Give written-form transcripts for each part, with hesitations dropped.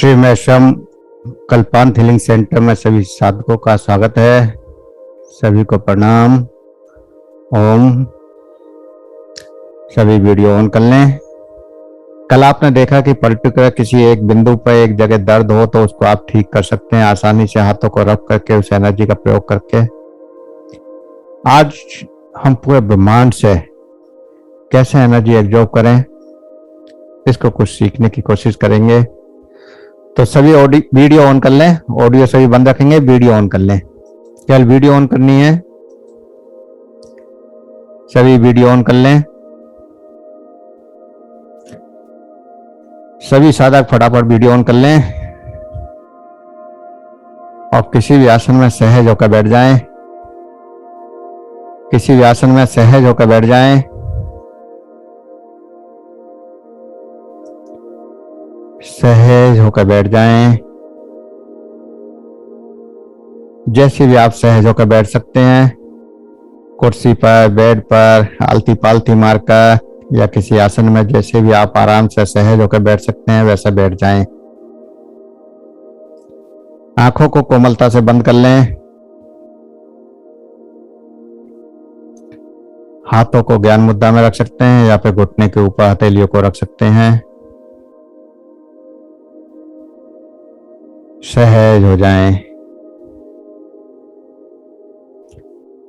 Shri मैशम कल्पांत healing centre में सभी साधकों का स्वागत है। सभी को प्रणाम। ओम। सभी वीडियो ऑन कर लें। कल आपने देखा कि पर्टिकुलर किसी एक बिंदु पर एक जगह दर्द हो तो उसको आप ठीक कर सकते हैं आसानी से, हाथों को रब करके, उस एनर्जी का प्रयोग करके। आज हम पूरे ब्रह्मांड से कैसे एनर्जी एब्जॉर्ब करें, इसको कुछ सीखने की कोशिश करेंगे। तो सभी वीडियो ऑन कर लें। ऑडियो सभी बंद रखेंगे, वीडियो ऑन कर लें। केवल वीडियो ऑन करनी है। सभी वीडियो ऑन कर लें। सभी साधक फटाफट वीडियो ऑन कर लें और किसी भी आसन में सहज होकर बैठ जाएं। किसी भी आसन में सहज होकर बैठ जाएं। सहज होकर बैठ जाएं। जैसे भी आप सहज होकर बैठ सकते हैं, कुर्सी पर, बेड पर, आलती पालती मारकर या किसी आसन में, जैसे भी आप आराम से सहज होकर बैठ सकते हैं वैसा बैठ जाएं। आंखों को कोमलता से बंद कर लें। हाथों को ज्ञान मुद्रा में रख सकते हैं या फिर घुटने के ऊपर हथेलियों को रख सकते हैं। सहज हो जाएं।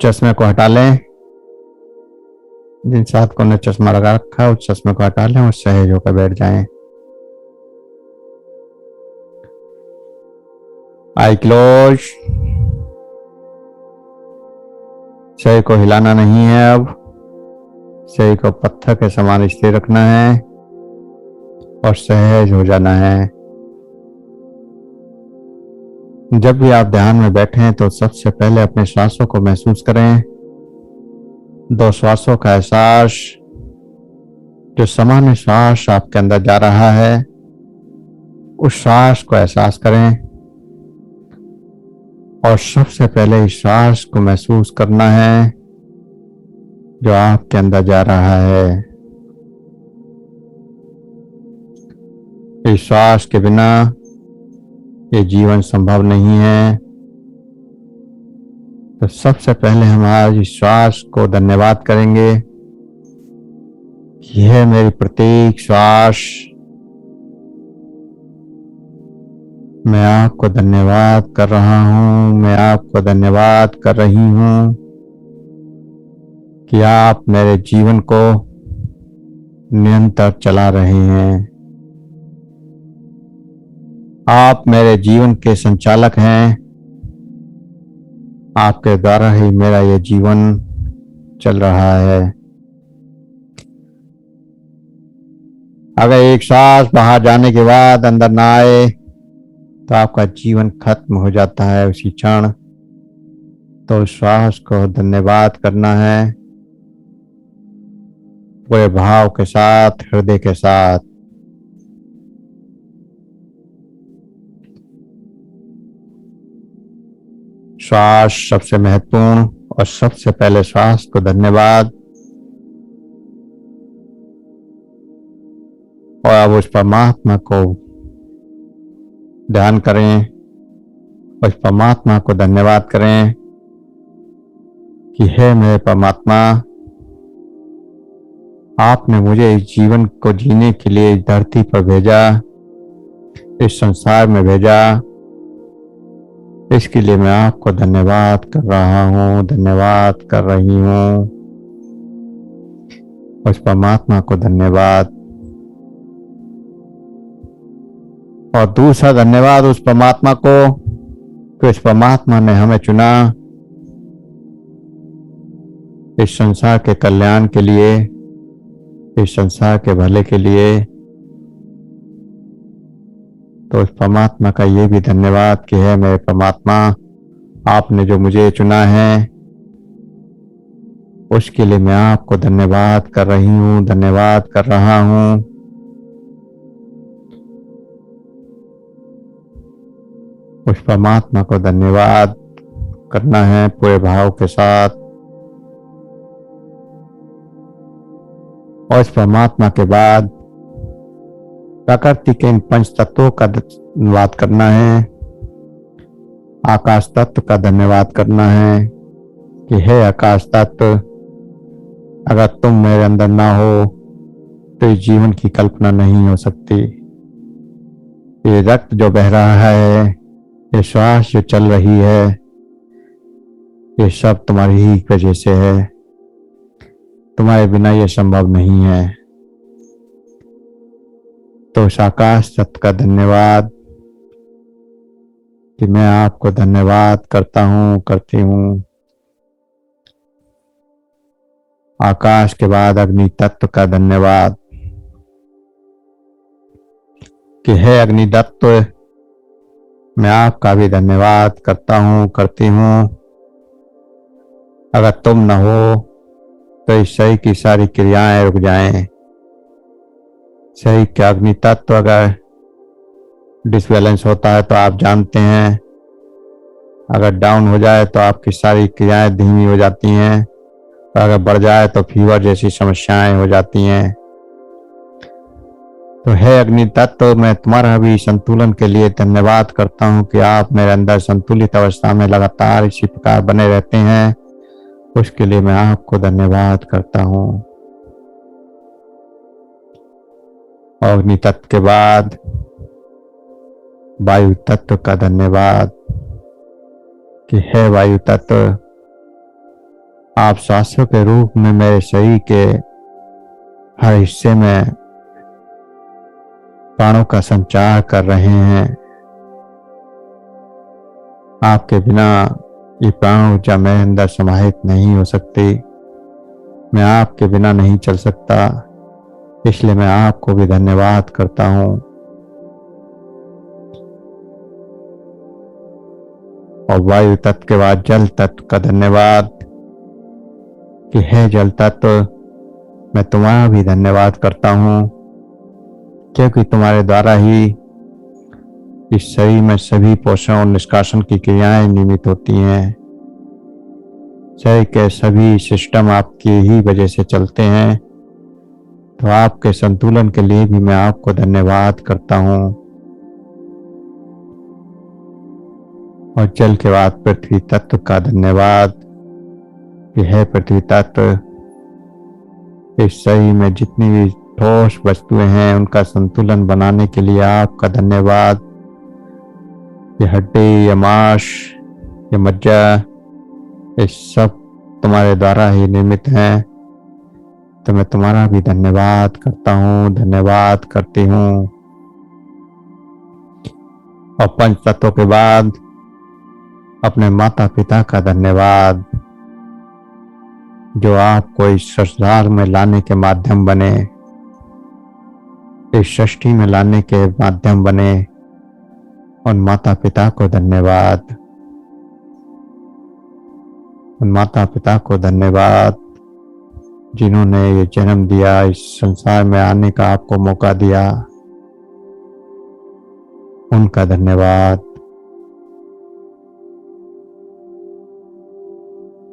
चश्मे को हटा लें। जिन साधकों ने चश्मा लगा रखा है उस चश्मे को हटा लें और सहज होकर बैठ जाएं। आई क्लोज। शरीर को हिलाना नहीं है। अब शरीर को पत्थर के समान स्थिर रखना है और सहज हो जाना है। जब भी आप ध्यान में बैठें तो सबसे पहले अपने श्वासों को महसूस करें। दो श्वासों का एहसास, जो सामान्य श्वास आपके अंदर जा रहा है उस श्वास को एहसास करें और सबसे पहले इस श्वास को महसूस करना है जो आपके अंदर जा रहा है। इस श्वास के बिना ये जीवन संभव नहीं है। तो सबसे पहले हम आज इस श्वास को धन्यवाद करेंगे। यह मेरी प्रत्येक श्वास, मैं आपको धन्यवाद कर रहा हूं, मैं आपको धन्यवाद कर रही हूं कि आप मेरे जीवन को निरंतर चला रहे हैं। आप मेरे जीवन के संचालक हैं। आपके द्वारा ही मेरा यह जीवन चल रहा है। अगर एक सांस बाहर जाने के बाद अंदर ना आए तो आपका जीवन खत्म हो जाता है उसी क्षण। तो श्वास को धन्यवाद करना है पूरे भाव के साथ, हृदय के साथ। श्वास सबसे महत्वपूर्ण और सबसे पहले श्वास को धन्यवाद। और अब उस परमात्मा को ध्यान करें, उस परमात्मा को धन्यवाद करें कि हे मेरे परमात्मा, आपने मुझे इस जीवन को जीने के लिए इस धरती पर भेजा, इस संसार में भेजा। इसके लिए मैं आपको धन्यवाद कर रहा हूँ, धन्यवाद कर रही हूँ। उस परमात्मा को धन्यवाद। और दूसरा धन्यवाद उस परमात्मा को कि उस परमात्मा ने हमें चुना इस संसार के कल्याण के लिए, इस संसार के भले के लिए। तो उस परमात्मा का ये भी धन्यवाद कि है मेरे परमात्मा, आपने जो मुझे चुना है उसके लिए मैं आपको धन्यवाद कर रही हूँ, धन्यवाद कर रहा हूँ। उस परमात्मा को धन्यवाद करना है पूरे भाव के साथ। और इस परमात्मा के बाद प्रकृति के इन पंच तत्वों का धन्यवाद करना है, आकाश तत्व का धन्यवाद करना है कि हे आकाश तत्व, अगर तुम मेरे अंदर ना हो तो इस जीवन की कल्पना नहीं हो सकती। ये रक्त जो बह रहा है, ये श्वास जो चल रही है, ये सब तुम्हारी ही वजह से है। तुम्हारे बिना ये संभव नहीं है। तो उस आकाश तत्व का धन्यवाद कि मैं आपको धन्यवाद करता हूँ, करती हूँ। आकाश के बाद अग्नि तत्व का धन्यवाद कि हे अग्नि तत्व, मैं आपका भी धन्यवाद करता हूँ, करती हूँ। अगर तुम न हो तो इस शरीर की सारी क्रियाएं रुक जाएं। शरीर का अग्नि तत्व अगर डिसबैलेंस होता है तो आप जानते हैं, अगर डाउन हो जाए तो आपकी सारी क्रियाएं धीमी हो जाती हैं, और अगर बढ़ जाए तो फीवर जैसी समस्याएं हो जाती हैं। तो हे अग्नि तत्व, मैं तुम्हारा भी संतुलन के लिए धन्यवाद करता हूं कि आप मेरे अंदर संतुलित अवस्था में लगातार इसी प्रकार बने रहते हैं। उसके लिए मैं आपको धन्यवाद करता हूं। अग्नि तत्व के बाद वायु तत्व का धन्यवाद कि हे वायु तत्व, आप सांसों के रूप में मेरे शरीर के हर हिस्से में प्राणों का संचार कर रहे हैं। आपके बिना ये प्राण ऊर्जा मेरे अंदर समाहित नहीं हो सकती। मैं आपके बिना नहीं चल सकता, इसलिए मैं आपको भी धन्यवाद करता हूं। और वायु तत्व के बाद जल तत्व का धन्यवाद कि हे जल तत्व, मैं तुम्हारा भी धन्यवाद करता हूं, क्योंकि तुम्हारे द्वारा ही इस शरीर में सभी पोषण और निष्कासन की क्रियाएं नियमित होती हैं। शरीर के सभी सिस्टम आपकी ही वजह से चलते हैं। तो आपके संतुलन के लिए भी मैं आपको धन्यवाद करता हूं। और जल के बाद पृथ्वी तत्व का धन्यवाद कि है पृथ्वी तत्व, इस शरीर में जितनी भी ठोस वस्तुएं हैं उनका संतुलन बनाने के लिए आपका धन्यवाद। ये हड्डी, ये मांस, ये मज्जा, ये सब तुम्हारे द्वारा ही निर्मित हैं। तो मैं तुम्हारा भी धन्यवाद करता हूँ, धन्यवाद करती हूँ। और पंच तत्वों के बाद अपने माता पिता का धन्यवाद, जो आपको इस संसार में लाने के माध्यम बने, इस सृष्टि में लाने के माध्यम बने। उन माता पिता को धन्यवाद, उन माता पिता को धन्यवाद जिन्होंने ये जन्म दिया, इस संसार में आने का आपको मौका दिया। उनका धन्यवाद।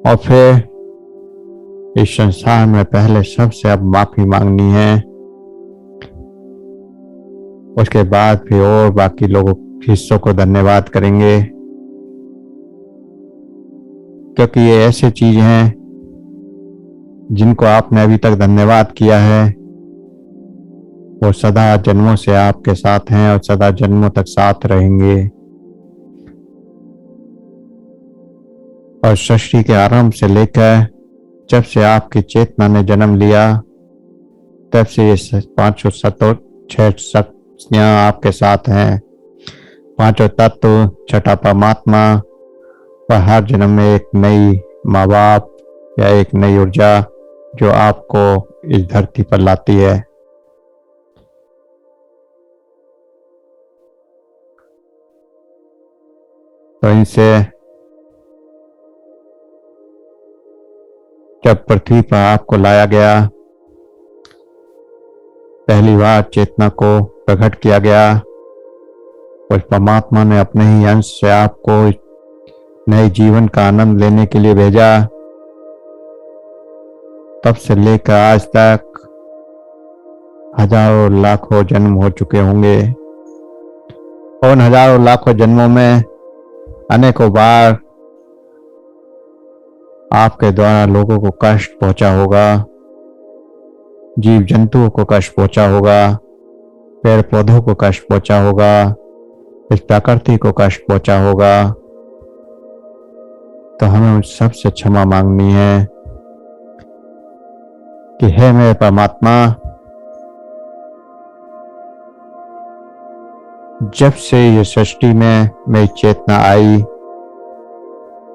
और फिर इस संसार में पहले सबसे अब माफी मांगनी है, उसके बाद फिर और बाकी लोगों हिस्सों को धन्यवाद करेंगे, क्योंकि ये ऐसी चीज हैं जिनको आपने अभी तक धन्यवाद किया है, वो सदा जन्मों से आपके साथ हैं और सदा जन्मों तक साथ रहेंगे। और सृष्टि के आरंभ से लेकर जब से आपकी चेतना ने जन्म लिया, तब से ये पांचों तत्व, छह शक्तियां आपके साथ हैं। पांचों तत्व, छठा परमात्मा, और हर जन्म में एक नई माँ बाप या एक नई ऊर्जा जो आपको इस धरती पर लाती है। तो इनसे जब पृथ्वी पर आपको लाया गया, पहली बार चेतना को प्रकट किया गया, उस परमात्मा ने अपने ही अंश से आपको नए जीवन का आनंद लेने के लिए भेजा। तब से लेकर आज तक हजारों लाखों जन्म हो चुके होंगे। उन हजारों लाखों जन्मों में अनेकों बार आपके द्वारा लोगों को कष्ट पहुंचा होगा, जीव जंतुओं को कष्ट पहुंचा होगा, पेड़ पौधों को कष्ट पहुंचा होगा, इस प्रकृति को कष्ट पहुंचा होगा। तो हमें उन सबसे क्षमा मांगनी है कि हे मेरे परमात्मा, जब से ये सृष्टि में मेरी चेतना आई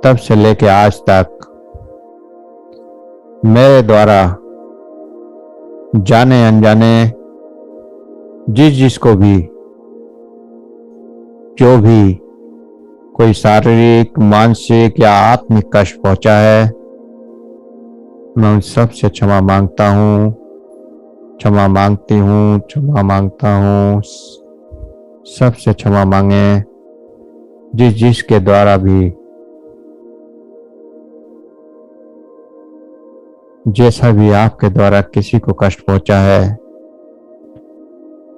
तब से लेके आज तक मेरे द्वारा जाने अनजाने जिसको भी जो भी कोई शारीरिक, मानसिक या आत्मिक कष्ट पहुंचा है, मैं उन सब से क्षमा मांगता हूँ, क्षमा मांगती हूँ, क्षमा मांगता हूँ। सबसे क्षमा मांगे जिसके द्वारा भी जैसा भी आपके द्वारा किसी को कष्ट पहुंचा है,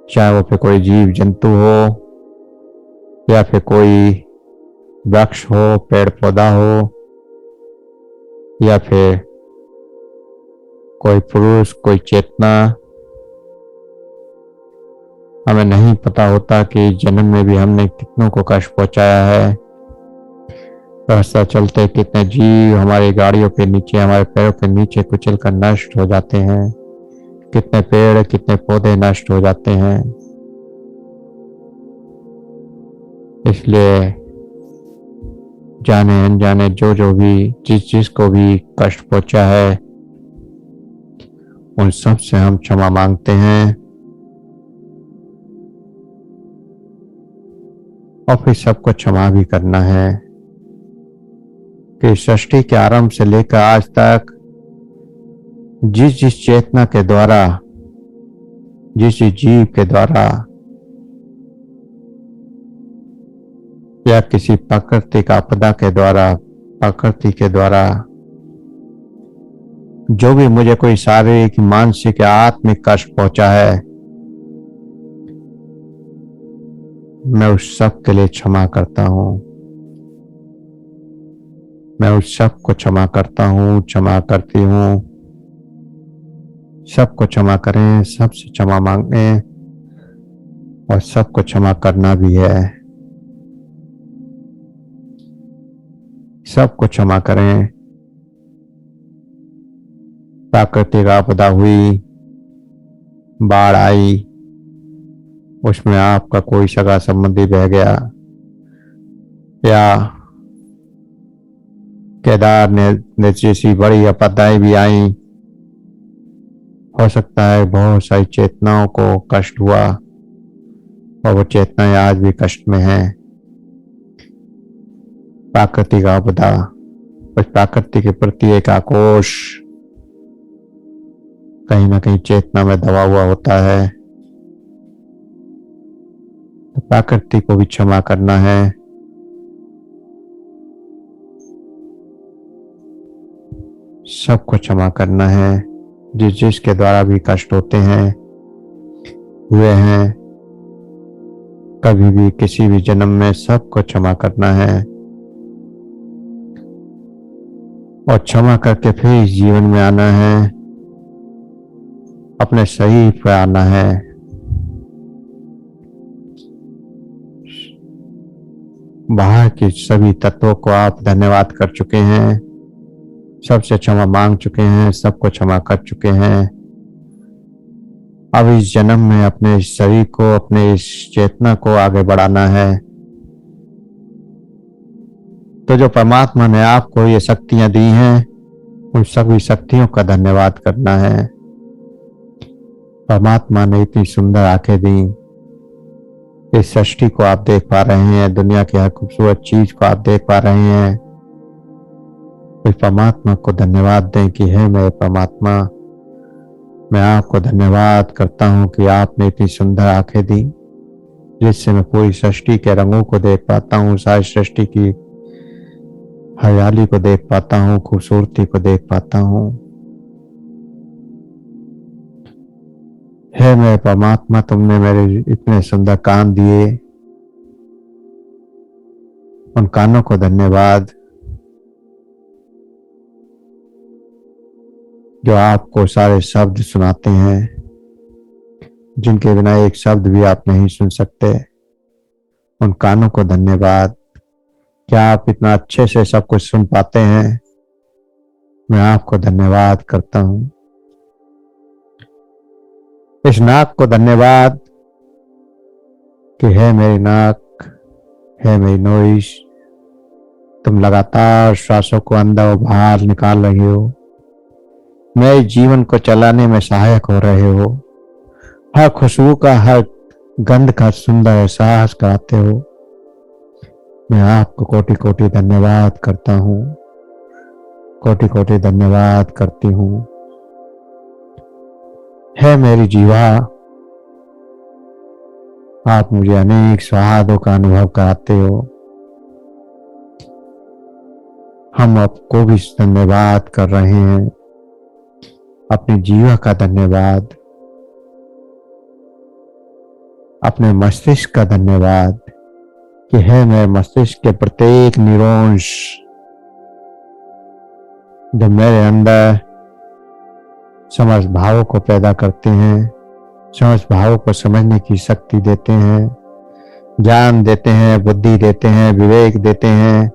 चाहे वो फिर कोई जीव जंतु हो या फिर कोई वृक्ष हो, पेड़ पौधा हो, या फिर कोई पुरुष, कोई चेतना। हमें नहीं पता होता कि जन्म में भी हमने कितनों को कष्ट पहुंचाया है। रास्ता चलते कितने जीव हमारी गाड़ियों के नीचे, हमारे पैरों के नीचे कुचल कर नष्ट हो जाते हैं, कितने पेड़, कितने पौधे नष्ट हो जाते हैं। इसलिए जाने अनजाने जो भी जिसको भी कष्ट पहुंचा है, उन सब से हम क्षमा मांगते हैं। और फिर सबको क्षमा भी करना है कि सृष्टि के आरंभ से लेकर आज तक जिस चेतना के द्वारा, जिस जीव के द्वारा या किसी प्राकृतिक आपदा के द्वारा, प्रकृति के द्वारा जो भी मुझे कोई शारीरिक, मानसिक या आत्मिक कष्ट पहुंचा है, मैं उस सब के लिए क्षमा करता हूं। मैं उस सब को क्षमा करता हूं, क्षमा करती हूं। सबको क्षमा करें, सबसे क्षमा मांगे और सबको क्षमा करना भी है। सबको क्षमा करें। प्राकृतिक आपदा हुई, बाढ़ आई, उसमें आपका कोई सगा संबंधी बह गया, या केदार ने जैसी बड़ी आपदाएं भी आई, हो सकता है बहुत सारी चेतनाओं को कष्ट हुआ और वो चेतनाएं आज भी कष्ट में हैं। प्राकृतिक आपदा, उस प्रकृति के प्रति एक आक्रोश कहीं ना कहीं चेतना में दबा हुआ होता है। तो प्रकृति को भी क्षमा करना है। सबको क्षमा करना है। जिसके द्वारा भी कष्ट होते हैं, हुए हैं, कभी भी किसी भी जन्म में, सबको क्षमा करना है। और क्षमा करके फिर इस जीवन में आना है, अपने शरीर पर आना है। बाहर के सभी तत्वों को आप धन्यवाद कर चुके हैं, सबसे क्षमा मांग चुके हैं, सबको क्षमा कर चुके हैं। अब इस जन्म में अपने इस शरीर को, अपने इस चेतना को आगे बढ़ाना है। तो जो परमात्मा ने आपको ये शक्तियां दी हैं, उन सभी शक्तियों का धन्यवाद करना है। परमात्मा ने इतनी सुंदर आंखें दी, इस सृष्टि को आप देख पा रहे हैं, दुनिया की हर खूबसूरत चीज को आप देख पा रहे हैं। उस परमात्मा को धन्यवाद दें कि हे मेरे परमात्मा, मैं आपको धन्यवाद करता हूं कि आपने इतनी सुंदर आंखें दी, जिससे मैं पूरी सृष्टि के रंगों को देख पाता हूं, सारी सृष्टि की हरियाली को देख पाता हूं, खूबसूरती को देख पाता हूं। हे मेरे परमात्मा, तुमने मेरे इतने सुंदर कान दिए, उन कानों को धन्यवाद जो आपको सारे शब्द सुनाते हैं, जिनके बिना एक शब्द भी आप नहीं सुन सकते। उन कानों को धन्यवाद, क्या आप इतना अच्छे से सब कुछ सुन पाते हैं। मैं आपको धन्यवाद करता हूं। इस नाक को धन्यवाद कि है मेरी नाक, है मेरी नोइश, तुम लगातार श्वासों को अंदर और बाहर निकाल रही हो, मेरे जीवन को चलाने में सहायक हो रहे हो। हर खुशबू का, हर गंध का सुंदर एहसास कराते हो। मैं आपको कोटि कोटि धन्यवाद करता हूँ, कोटि कोटि धन्यवाद करती हूँ। है मेरी जीवा, आप मुझे अनेक स्वादों का अनुभव कराते हो। हम आपको भी धन्यवाद कर रहे हैं, अपनी जीवा का धन्यवाद, अपने मस्तिष्क का धन्यवाद कि है मेरे मस्तिष्क के प्रत्येक न्यूरॉन्स जो मेरे अंदर समझ भावों को पैदा करते हैं, समझ भावों को समझने की शक्ति देते हैं, ज्ञान देते हैं, बुद्धि देते हैं, विवेक देते हैं।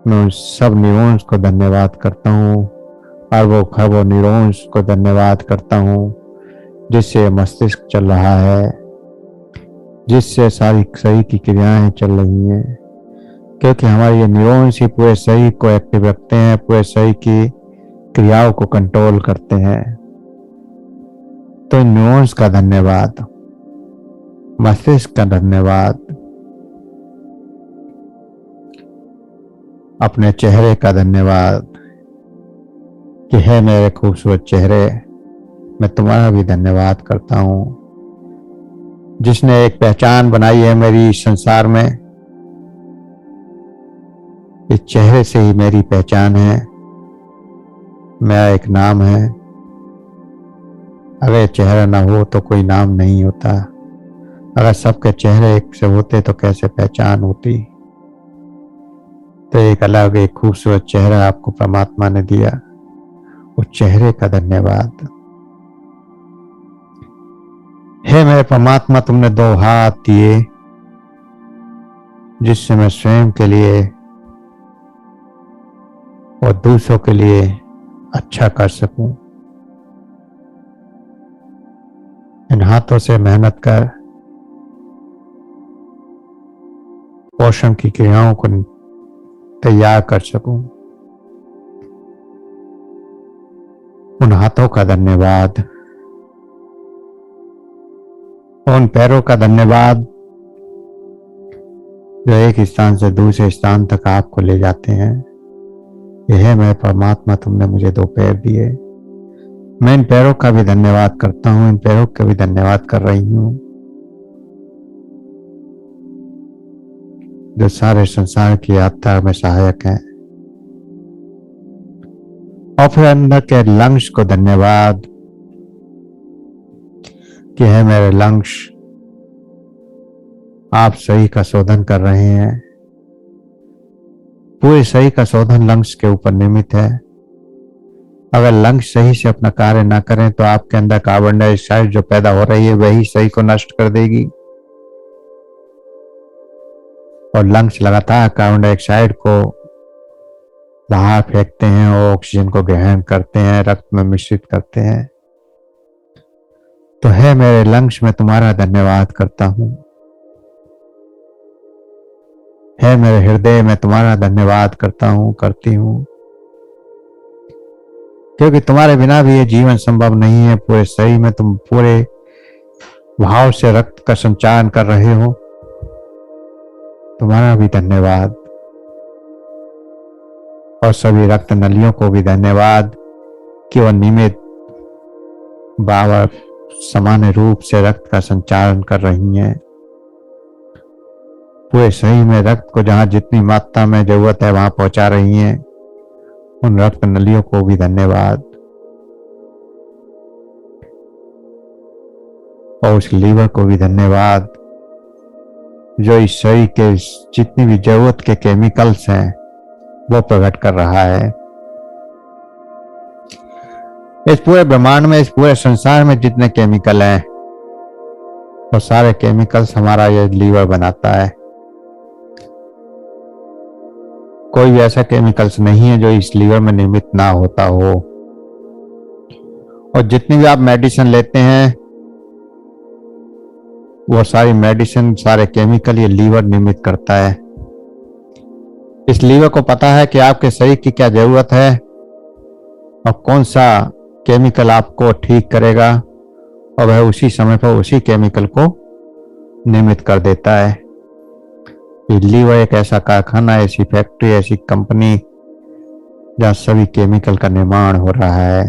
मैं उन सब न्यूरॉन्स को धन्यवाद करता हूँ, अरबों खरबों न्यूरॉन्स को धन्यवाद करता हूँ, जिससे मस्तिष्क चल रहा है, जिससे सारी शरीर की क्रियाएं चल रही हैं। क्योंकि हमारे ये न्यूरॉन्स ही पूरे शरीर को एक्टिव रखते हैं, पूरे शरीर की क्रियाओं को कंट्रोल करते हैं। तो इन न्यूरॉन्स का धन्यवाद, मस्तिष्क का धन्यवाद, अपने चेहरे का धन्यवाद कि है मेरे खूबसूरत चेहरे, मैं तुम्हारा भी धन्यवाद करता हूँ, जिसने एक पहचान बनाई है मेरी संसार में। इस चेहरे से ही मेरी पहचान है, मेरा एक नाम है। अगर चेहरा ना हो तो कोई नाम नहीं होता। अगर सबके चेहरे एक से होते तो कैसे पहचान होती। तो एक अलग, एक खूबसूरत चेहरा आपको परमात्मा ने दिया, उस चेहरे का धन्यवाद। हे मेरे परमात्मा, तुमने 2 हाथ दिए जिससे मैं स्वयं के लिए और दूसरों के लिए अच्छा कर सकूं। इन हाथों से मेहनत कर पोषण की क्रियाओं को तैयार कर सकूं। उन हाथों का धन्यवाद, उन पैरों का धन्यवाद जो एक स्थान से दूसरे स्थान तक आपको ले जाते हैं। यह है मेरे परमात्मा, तुमने मुझे 2 पैर दिए। मैं इन पैरों का भी धन्यवाद करता हूँ, इन पैरों का भी धन्यवाद कर रही हूँ जो सारे संसार की यात्रा में सहायक है। और फिर अंदर के लंग्स को धन्यवाद कि है मेरे लंग्स, आप सही का शोधन कर रहे हैं। पूरे सही का शोधन लंग्स के ऊपर निर्मित है। अगर लंग्स सही से अपना कार्य ना करें तो आपके अंदर कार्बन डाइऑक्साइड जो पैदा हो रही है वही सही को नष्ट कर देगी। और लंग्स लगातार कार्बन डाइऑक्साइड को बाहर फेंकते हैं और ऑक्सीजन को ग्रहण करते हैं, रक्त में मिश्रित करते हैं। तो है मेरे लंग्स, मैं तुम्हारा धन्यवाद करता हूं। है मेरे हृदय, मैं तुम्हारा धन्यवाद करता हूं, करती हूं, क्योंकि तुम्हारे बिना भी ये जीवन संभव नहीं है। पूरे शरीर में तुम पूरे भाव से रक्त का संचालन कर रहे हो, तुम्हारा भी धन्यवाद। और सभी रक्त नलियों को भी धन्यवाद कि वह नियमित बार समान रूप से रक्त का संचालन कर रही हैं। पूरे शरीर में रक्त को जहां जितनी मात्रा में जरूरत है वहां पहुंचा रही हैं। उन रक्त नलियों को भी धन्यवाद। और उस लीवर को भी धन्यवाद जो इस शरीर के जितनी भी जरूरत के केमिकल्स हैं वो प्रकट कर रहा है। इस पूरे ब्रह्मांड में, इस पूरे संसार में जितने केमिकल हैं वो सारे केमिकल्स हमारा ये लीवर बनाता है। कोई भी ऐसा केमिकल्स नहीं है जो इस लीवर में निर्मित ना होता हो। और जितनी भी आप मेडिसिन लेते हैं वो सारी मेडिसिन, सारे केमिकल ये लीवर निर्मित करता है। इस लीवर को पता है कि आपके शरीर की क्या जरूरत है और कौन सा केमिकल आपको ठीक करेगा, और वह उसी समय पर उसी केमिकल को निर्मित कर देता है। ये लीवर एक ऐसा कारखाना, ऐसी फैक्ट्री, ऐसी कंपनी जहां सभी केमिकल का निर्माण हो रहा है।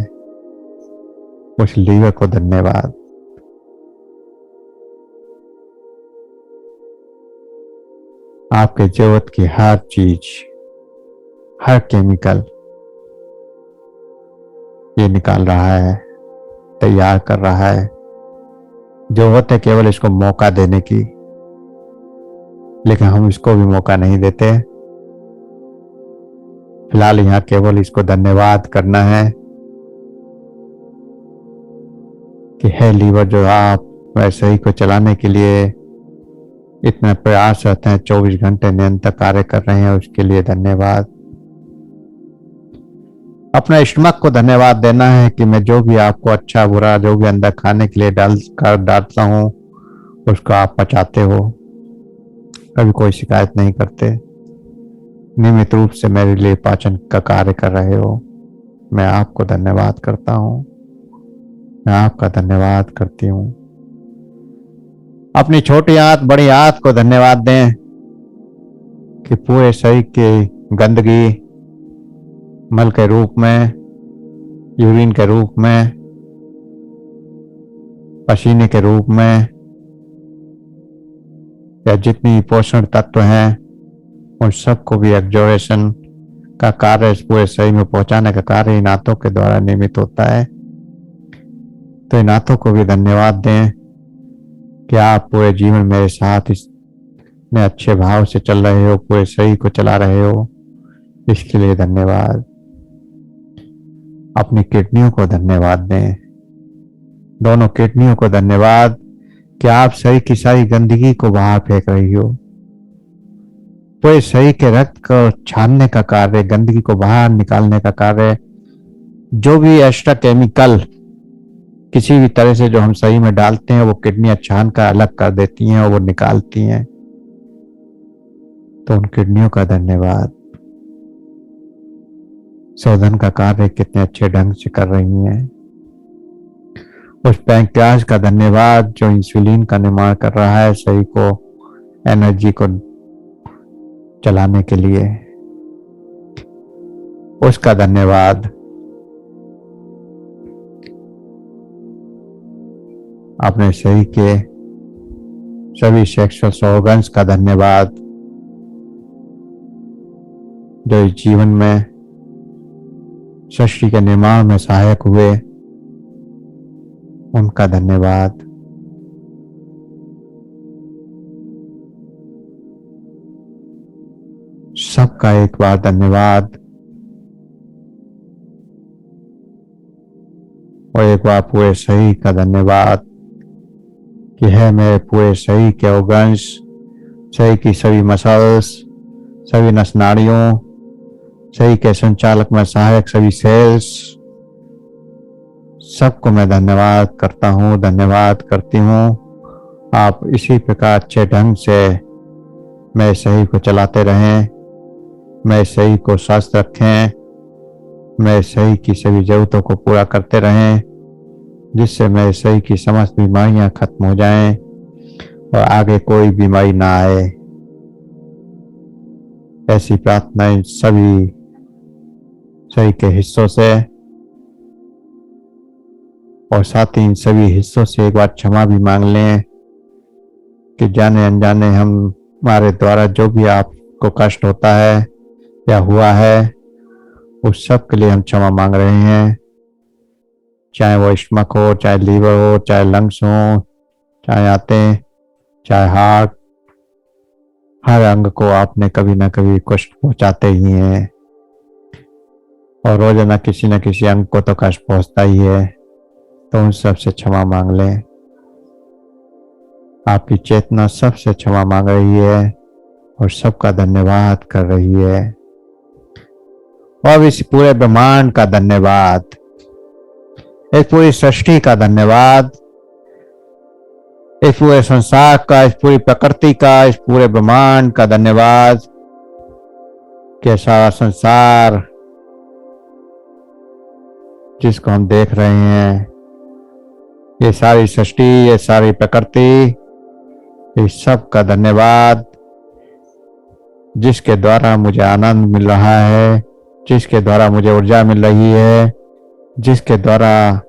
उस लीवर को धन्यवाद। आपके जरूरत की हर चीज, हर केमिकल ये निकाल रहा है, तैयार कर रहा है। जरूरत है केवल इसको मौका देने की, लेकिन हम इसको भी मौका नहीं देते। फिलहाल यहाँ केवल इसको धन्यवाद करना है कि है लीवर, जो आप वैसे ही को चलाने के लिए इतना प्रयास रहते हैं, 24 घंटे निरंतर कार्य कर रहे हैं, उसके लिए धन्यवाद। अपने स्टमक को धन्यवाद देना है कि मैं जो भी आपको अच्छा बुरा जो भी अंदर खाने के लिए डालता हूं उसको आप पचाते हो, कभी कोई शिकायत नहीं करते, नियमित रूप से मेरे लिए पाचन का कार्य कर रहे हो। मैं आपको धन्यवाद करता हूं, मैं आपका धन्यवाद करती हूं। अपनी छोटी आंत बड़ी आंत को धन्यवाद दें कि पूरे शरीर की गंदगी मल के रूप में, यूरिन के रूप में, पसीने के रूप में, या जितनी पोषण तत्व हैं उन सबको भी एब्जॉर्प्शन का कार्य इस पूरे शरीर में पहुंचाने का कार्य इन आंतों के द्वारा निर्मित होता है। तो इन आंतों को भी धन्यवाद दें कि आप पूरे जीवन मेरे साथ इतने अच्छे भाव से चल रहे हो, पूरे शरीर को चला रहे हो, इसके लिए धन्यवाद। अपनी किडनियों को धन्यवाद दें, दोनों किडनियों को धन्यवाद कि आप शरीर की सारी गंदगी को बाहर फेंक रही हो। पूरे शरीर के रक्त को छानने का कार्य, गंदगी को बाहर निकालने का कार्य, जो भी एक्स्ट्रा केमिकल किसी भी तरह से जो हम शरीर में डालते हैं वो किडनियां छान कर अलग कर देती हैं और वो निकालती हैं। तो उन किडनियों का धन्यवाद। शोधन का कार्य कितने अच्छे ढंग से कर रही हैं। उस पैंक्रियाज का धन्यवाद जो इंसुलिन का निर्माण कर रहा है शरीर को एनर्जी को चलाने के लिए, उसका धन्यवाद। अपने शरीर के सभी सेक्सुअल ऑर्गन्स का धन्यवाद जो इस जीवन में सृष्टि के निर्माण में सहायक हुए, उनका धन्यवाद। सबका एक बार धन्यवाद और एक बार पूरे शरीर का धन्यवाद कि है मेरे पूरे शरीर के ऑर्गन्स, शरीर की सभी मसल्स, सभी नस नाड़ियों, शरीर के संचालक में सहायक सभी सेल्स, सबको मैं धन्यवाद करता हूँ, धन्यवाद करती हूँ। आप इसी प्रकार अच्छे ढंग से मेरे शरीर को चलाते रहें, मेरे शरीर को स्वस्थ रखें, मेरे शरीर की सभी जरूरतों को पूरा करते रहें, जिससे मेरे शरीर की समस्त बीमारियां खत्म हो जाएं और आगे कोई बीमारी ना आए। ऐसी प्रार्थनाएं सभी शरीर के हिस्सों से और साथ ही इन सभी हिस्सों से एक बार क्षमा भी मांग लें कि जाने अनजाने हमारे द्वारा जो भी आपको कष्ट होता है या हुआ है उस सब के लिए हम क्षमा मांग रहे हैं। चाहे वो स्टमक हो, चाहे लीवर हो, चाहे लंग्स हो, चाहे आंतें, चाहे हार्ट, हर अंग को आपने कभी ना कभी कष्ट पहुंचाते ही हैं और रोजाना किसी न किसी अंग को तो कष्ट पहुंचता ही है, तो उन सब से क्षमा मांग लें। आपकी चेतना सबसे क्षमा मांग रही है और सबका धन्यवाद कर रही है। और इस पूरे ब्रह्मांड का धन्यवाद, इस पूरी सृष्टि का धन्यवाद, इस पूरे संसार का, इस पूरी प्रकृति का, इस पूरे ब्रह्मांड का धन्यवाद कि सारा संसार जिसको हम देख रहे हैं, ये सारी सृष्टि, ये सारी प्रकृति, इस सब का धन्यवाद जिसके द्वारा मुझे आनंद मिल रहा है, जिसके द्वारा मुझे ऊर्जा मिल रही है, जिसके द्वारा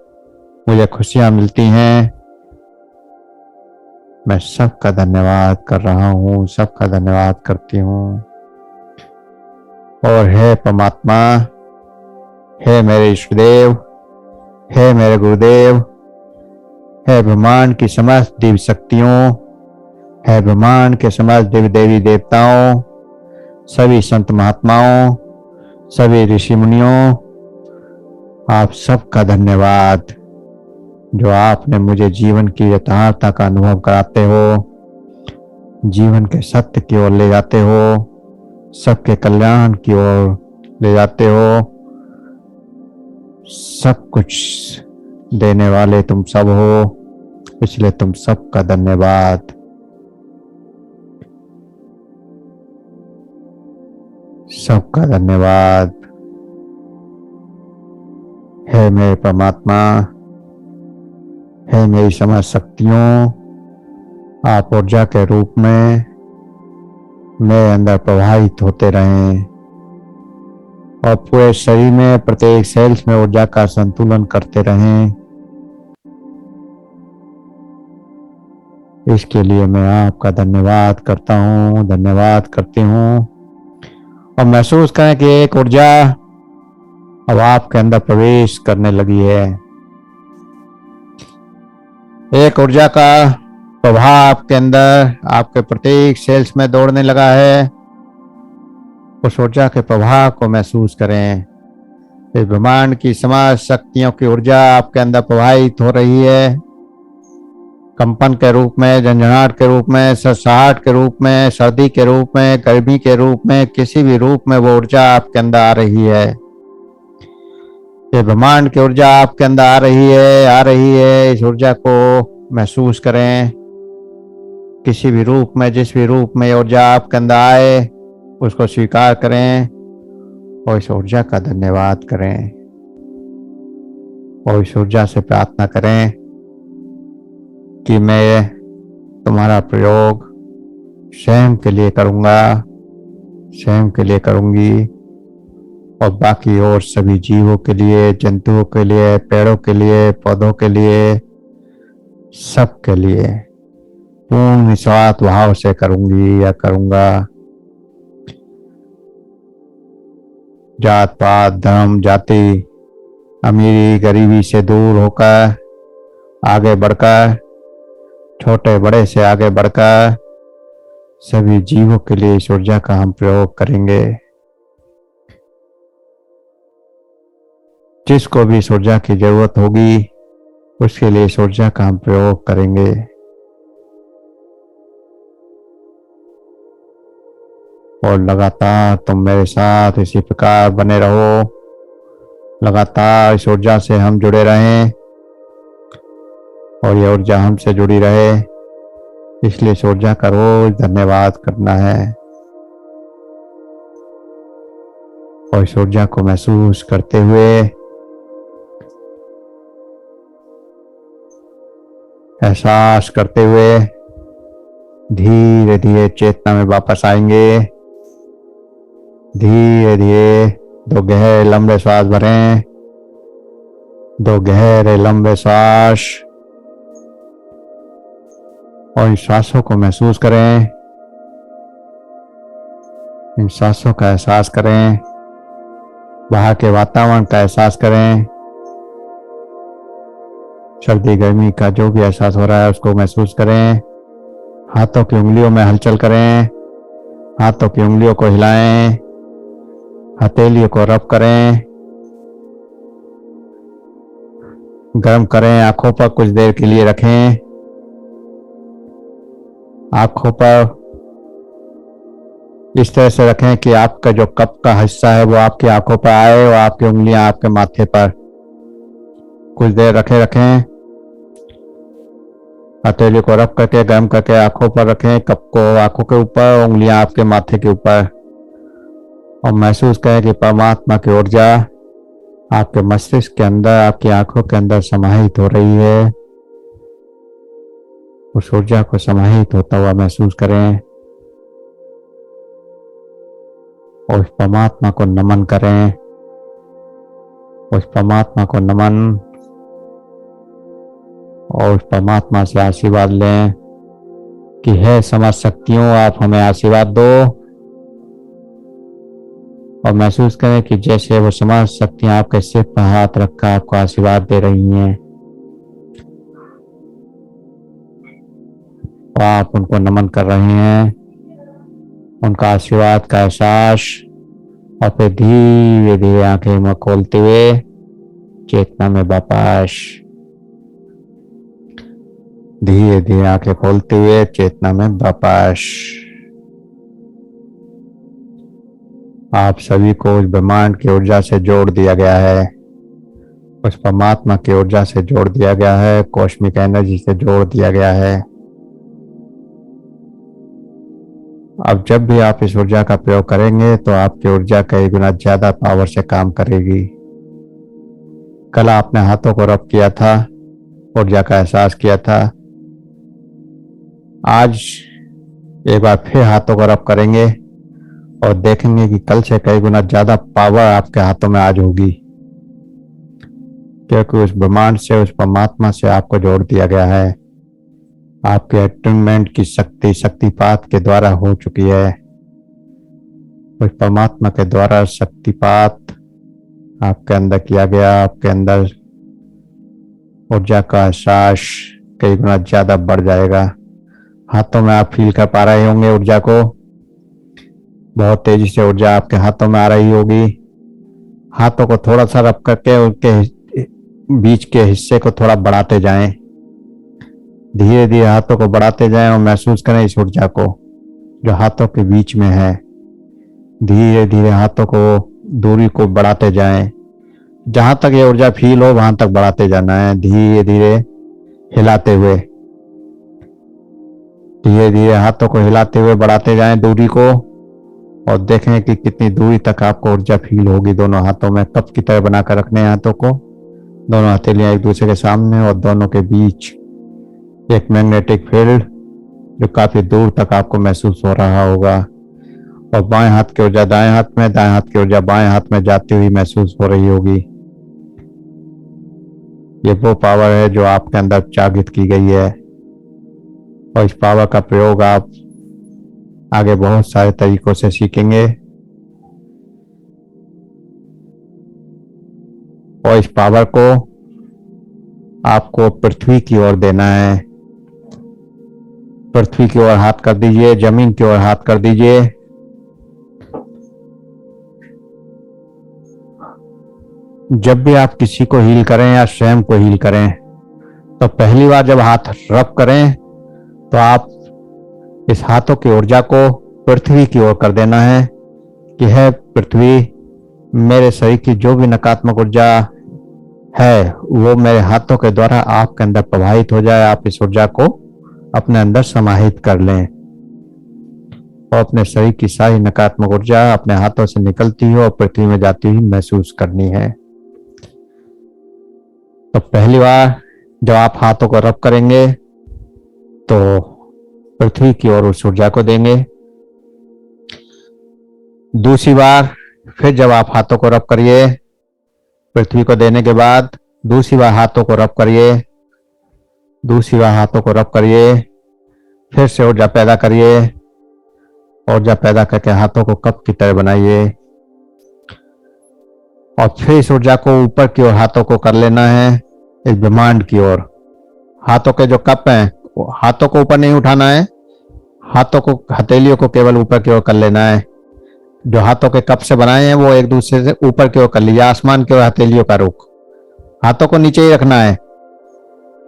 मुझे खुशियां मिलती हैं। मैं सबका धन्यवाद कर रहा हूँ, सबका धन्यवाद करती हूँ। और हे परमात्मा, हे मेरे ईष्टदेव, हे मेरे गुरुदेव, हे ब्रह्मांड की समस्त दिव्य शक्तियों, हे ब्रह्मांड के समस्त देवी देवी देवताओं, सभी संत महात्माओं, सभी ऋषि मुनियों, आप सबका धन्यवाद जो आपने मुझे जीवन की यथार्थता का अनुभव कराते हो, जीवन के सत्य की ओर ले जाते हो, सबके कल्याण की ओर ले जाते हो। सब कुछ देने वाले तुम सब हो, इसलिए तुम सबका धन्यवाद। सबका धन्यवाद। हे मेरे परमात्मा, हे मेरी समस्त शक्तियों, आप ऊर्जा के रूप में मेरे अंदर प्रवाहित होते रहें और पूरे शरीर में प्रत्येक सेल्स में ऊर्जा का संतुलन करते रहें। इसके लिए मैं आपका धन्यवाद करता हूँ, धन्यवाद करती हूँ। और महसूस करें कि एक ऊर्जा अब आपके अंदर प्रवेश करने लगी है। एक ऊर्जा का प्रभाव आपके अंदर, आपके प्रत्येक सेल्स में दौड़ने लगा है। उस ऊर्जा के प्रभाव को महसूस करें। इस ब्रह्मांड की समस्त शक्तियों की ऊर्जा आपके अंदर प्रवाहित हो रही है, कंपन के रूप में, झंझनाहट के रूप में, सरसराहट के रूप में, सर्दी के रूप में, गर्मी के रूप में, किसी भी रूप में वो ऊर्जा आपके अंदर आ रही है। ये ब्रह्मांड की ऊर्जा आपके अंदर आ रही है, आ रही है। इस ऊर्जा को महसूस करें। किसी भी रूप में, जिस भी रूप में ऊर्जा आपके अंदर आए, उसको स्वीकार करें और इस ऊर्जा का धन्यवाद करें और इस ऊर्जा से प्रार्थना करें कि मैं तुम्हारा प्रयोग स्वयं के लिए करूंगा, स्वयं के लिए करूंगी और बाकी और सभी जीवों के लिए, जंतुओं के लिए, पेड़ों के लिए, पौधों के लिए, सबके लिए पूर्ण निस्वार्थ भाव से करूंगी या करूंगा। जात पात, धर्म, जाति, अमीरी गरीबी से दूर होकर, आगे बढ़कर, छोटे बड़े से आगे बढ़कर सभी जीवों के लिए इस ऊर्जा का हम प्रयोग करेंगे। जिसको भी इस ऊर्जा की जरूरत होगी उसके लिए इस ऊर्जा का हम प्रयोग करेंगे। और लगातार तुम मेरे साथ इसी प्रकार बने रहो, लगातार इस ऊर्जा से हम जुड़े रहें और ये ऊर्जा हमसे जुड़ी रहे। इसलिए इस ऊर्जा का रोज धन्यवाद करना है और इस ऊर्जा को महसूस करते हुए एहसास करते हुए धीरे धीरे चेतना में वापस आएंगे। धीरे धीरे दो गहरे लंबे श्वास भरें, दो गहरे लंबे श्वास और इन श्वासों को महसूस करें, इन श्वासों का एहसास करें, बाहर के वातावरण का एहसास करें। सर्दी गर्मी का जो भी एहसास हो रहा है उसको महसूस करें। हाथों की उंगलियों में हलचल करें, हाथों की उंगलियों को हिलाएं, हथेलियों को रब करें, गर्म करें। आंखों पर कुछ देर के लिए रखें। आंखों पर इस तरह से रखें कि आपका जो कप का हिस्सा है वो आपकी आंखों पर आए और आपकी उंगलियां आपके माथे पर। कुछ देर रखें। हथेली को रख करके गर्म करके आंखों पर रखें, कप को आंखों के ऊपर, उंगलियां आपके माथे के ऊपर, और महसूस करें कि परमात्मा की ऊर्जा आपके मस्तिष्क के अंदर, आपकी आंखों के अंदर समाहित हो रही है। उस ऊर्जा को समाहित होता हुआ महसूस करें और उस परमात्मा को नमन करें। उस परमात्मा को नमन और उस परमात्मा से आशीर्वाद लें कि हे समस्त शक्तियों, आप हमें आशीर्वाद दो। और महसूस करें कि जैसे वो समस्त शक्तियां आपके सिर पर हाथ रखकर आपको आशीर्वाद दे रही हैं और आप उनको नमन कर रहे हैं, उनका आशीर्वाद का एहसास। और फिर धीरे धीरे आंखें मुंह खोलते हुए चेतना में वापस, धीरे धीरे आंखें खोलते हुए चेतना में वापस। आप सभी को उस ब्रह्मांड की ऊर्जा से जोड़ दिया गया है, उस परमात्मा की ऊर्जा से जोड़ दिया गया है, कॉस्मिक एनर्जी से जोड़ दिया गया है। अब जब भी आप इस ऊर्जा का प्रयोग करेंगे तो आपकी ऊर्जा कई गुना ज्यादा पावर से काम करेगी। कल आपने हाथों को रब किया था, ऊर्जा का एहसास किया था। आज एक बार फिर हाथों को रब करेंगे और देखेंगे कि कल से कई गुना ज्यादा पावर आपके हाथों में आज होगी, क्योंकि उस ब्रह्मांड से, उस परमात्मा से आपको जोड़ दिया गया है। आपके अटैनमेंट की शक्ति शक्तिपात के द्वारा हो चुकी है। उस परमात्मा के द्वारा शक्तिपात आपके अंदर किया गया। आपके अंदर ऊर्जा का एहसास कई गुना ज्यादा बढ़ जाएगा। हाथों में आप फील कर पा रहे होंगे ऊर्जा को, बहुत तेजी से ऊर्जा आपके हाथों में आ रही होगी। हाथों को थोड़ा सा रब करके उनके बीच के हिस्से को थोड़ा बढ़ाते जाएं, धीरे धीरे हाथों को बढ़ाते जाएं और महसूस करें इस ऊर्जा को जो हाथों के बीच में है। धीरे धीरे हाथों को, दूरी को बढ़ाते जाएं, जहां तक ये ऊर्जा फील हो वहां तक बढ़ाते जाना है। धीरे धीरे हिलाते हुए, धीरे धीरे हाथों को हिलाते हुए बढ़ाते जाएं दूरी को, और देखें कि कितनी दूरी तक आपको ऊर्जा फील होगी। दोनों हाथों में कप की तरह बनाकर रखने हैं हाथों को, दोनों हथेलियां एक दूसरे के सामने, और दोनों के बीच एक मैग्नेटिक फील्ड जो काफी दूर तक आपको महसूस हो रहा होगा। और बाएं हाथ की ऊर्जा दाएं हाथ में, दाएं हाथ की ऊर्जा बाएं हाथ में जाती हुई महसूस हो रही होगी। ये वो पावर है जो आपके अंदर जागृत की गई है, और इस पावर का प्रयोग आप आगे बहुत सारे तरीकों से सीखेंगे। और इस पावर को आपको पृथ्वी की ओर देना है। पृथ्वी की ओर हाथ कर दीजिए, जमीन की ओर हाथ कर दीजिए। जब भी आप किसी को हील करें या स्वयं को हील करें तो पहली बार जब हाथ रब करें तो आप इस हाथों की ऊर्जा को पृथ्वी की ओर कर देना है कि है पृथ्वी, मेरे शरीर की जो भी नकारात्मक ऊर्जा है वो मेरे हाथों के द्वारा आपके अंदर प्रवाहित हो जाए। आप इस ऊर्जा को अपने अंदर समाहित कर लें और अपने शरीर की सारी नकारात्मक ऊर्जा अपने हाथों से निकलती हो और पृथ्वी में जाती हुई महसूस करनी है। तो पहली बार जब आप हाथों को रब करेंगे तो पृथ्वी की ओर उस ऊर्जा को देंगे। दूसरी बार फिर जब आप हाथों को रब करिए, पृथ्वी को देने के बाद दूसरी बार हाथों को रब करिए, दूसरी बार हाथों को रब करिए, फिर से ऊर्जा पैदा करिए। ऊर्जा पैदा करके हाथों को कप की तरह बनाइए और फिर इस ऊर्जा को ऊपर की ओर हाथों को कर लेना है, इस ब्रह्मांड की ओर। हाथों के जो कप हैं हाथों को ऊपर नहीं उठाना है, हाथों को, हथेलियों को केवल ऊपर की ओर कर लेना है। जो हाथों के कप से बनाए हैं वो एक दूसरे से ऊपर की ओर कर लीजिए, आसमान की ओर हथेलियों का रुख। हाथों को नीचे ही रखना है,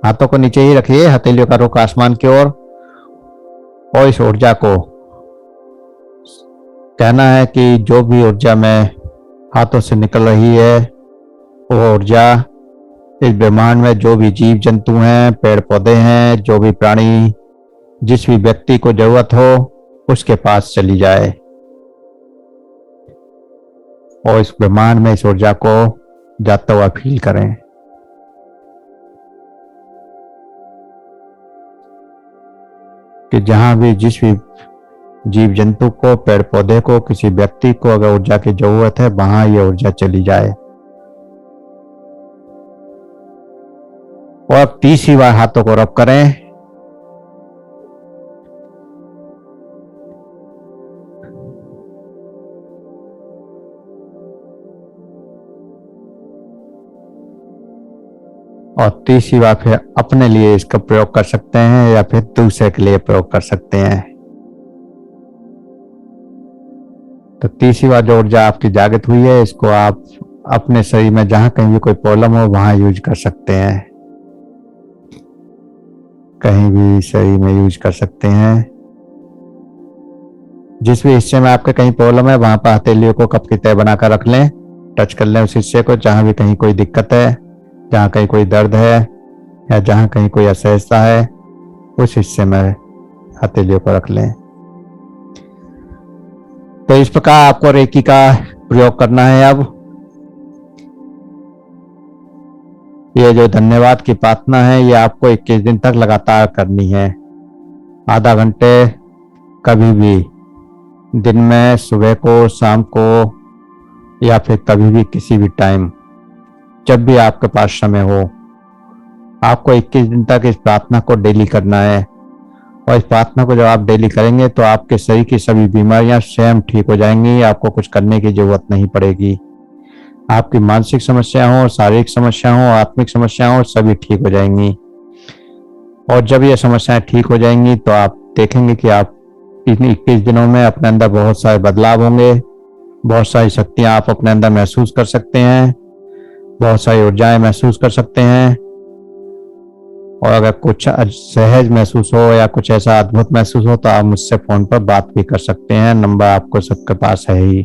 हाथों को नीचे ही रखिए, हथेलियों का रुख आसमान की ओर। और इस ऊर्जा को कहना है कि जो भी ऊर्जा में हाथों से निकल रही है वो ऊर्जा इस ब्रह्मांड में जो भी जीव जंतु हैं, पेड़ पौधे हैं, जो भी प्राणी, जिस भी व्यक्ति को जरूरत हो उसके पास चली जाए। और इस ब्रह्मांड में इस ऊर्जा को जाता हुआ फील करें। कि जहां भी जिस भी जीव जंतु को, पेड़ पौधे को, किसी व्यक्ति को अगर ऊर्जा की जरूरत है वहां ये ऊर्जा चली जाए। और अब 30 बार हाथों को रब करें। और 30 बार फिर अपने लिए इसका प्रयोग कर सकते हैं या फिर दूसरे के लिए प्रयोग कर सकते हैं। तो 30 बार जो ऊर्जा आपकी जागृत हुई है इसको आप अपने शरीर में जहां कहीं भी कोई प्रॉब्लम हो वहां यूज कर सकते हैं, कहीं भी शरीर में यूज कर सकते हैं। जिस भी हिस्से में आपके कहीं प्रॉब्लम है वहां पर हथेलियों को कप की तय बनाकर रख लें, टच कर लें उस हिस्से को जहां भी कहीं कोई दिक्कत है, जहां कहीं कोई दर्द है या जहां कहीं कोई असहजता है, उस हिस्से में हथेलियों को रख लें। तो इस प्रकार आपको रेकी का प्रयोग करना है। अब ये जो धन्यवाद की प्रार्थना है ये आपको 21 दिन तक लगातार करनी है। आधा घंटे कभी भी, दिन में, सुबह को, शाम को या फिर कभी भी किसी भी टाइम, जब भी आपके पास समय हो, आपको 21 दिन तक इस प्रार्थना को डेली करना है। और इस प्रार्थना को जब आप डेली करेंगे तो आपके शरीर की सभी बीमारियां स्वयं ठीक हो जाएंगी, आपको कुछ करने की जरूरत नहीं पड़ेगी। आपकी मानसिक समस्या हो, शारीरिक समस्या हो, आत्मिक समस्या हो, सभी ठीक हो जाएंगी। और जब ये समस्याएं ठीक हो जाएंगी तो आप देखेंगे कि आप इन 21 दिनों में अपने अंदर बहुत सारे बदलाव होंगे, बहुत सारी शक्तियां आप अपने अंदर महसूस कर सकते हैं, बहुत सारी ऊर्जाएं महसूस कर सकते हैं। और अगर कुछ सहज महसूस हो या कुछ ऐसा अद्भुत महसूस हो तो आप मुझसे फोन पर बात भी कर सकते हैं, नंबर आपको सबके पास है ही।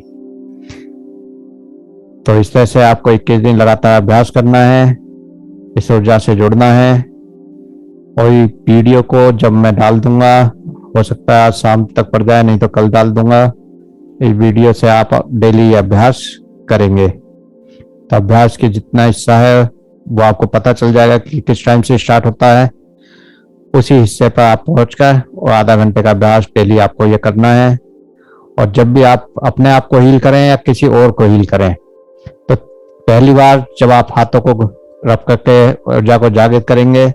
तो इस तरह से आपको 21 दिन लगातार अभ्यास करना है, इस ऊर्जा से जुड़ना है। और ये वीडियो को जब मैं डाल दूंगा, हो सकता है आज शाम तक पड़ जाए, नहीं तो कल डाल दूंगा। इस वीडियो से आप डेली अभ्यास करेंगे तो अभ्यास की जितना हिस्सा है वो आपको पता चल जाएगा कि किस टाइम से स्टार्ट होता है। उसी हिस्से पर आप पहुंचकर और आधा घंटे का अभ्यास डेली आपको ये करना है। और जब भी आप अपने आप को हील करें या किसी और को हील करें तो पहली बार जब आप हाथों को रब करके ऊर्जा को जागृत करेंगे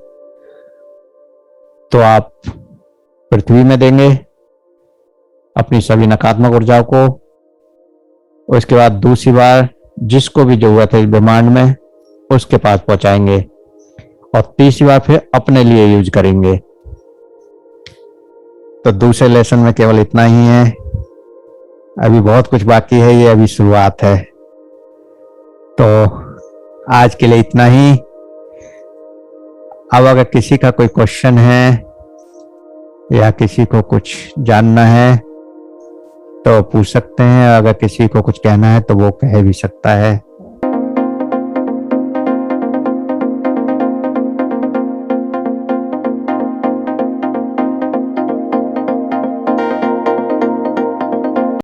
तो आप पृथ्वी में देंगे अपनी सभी नकारात्मक ऊर्जाओं को। उसके बाद दूसरी बार जिसको भी जरूरत है इस ब्रह्मांड में उसके पास पहुंचाएंगे। और तीसरी बार फिर अपने लिए यूज करेंगे। तो दूसरे लेसन में केवल इतना ही है, अभी बहुत कुछ बाकी है, ये अभी शुरुआत है। तो आज के लिए इतना ही। अब अगर किसी का कोई क्वेश्चन है या किसी को कुछ जानना है तो पूछ सकते हैं, अगर किसी को कुछ कहना है तो वो कह भी सकता है।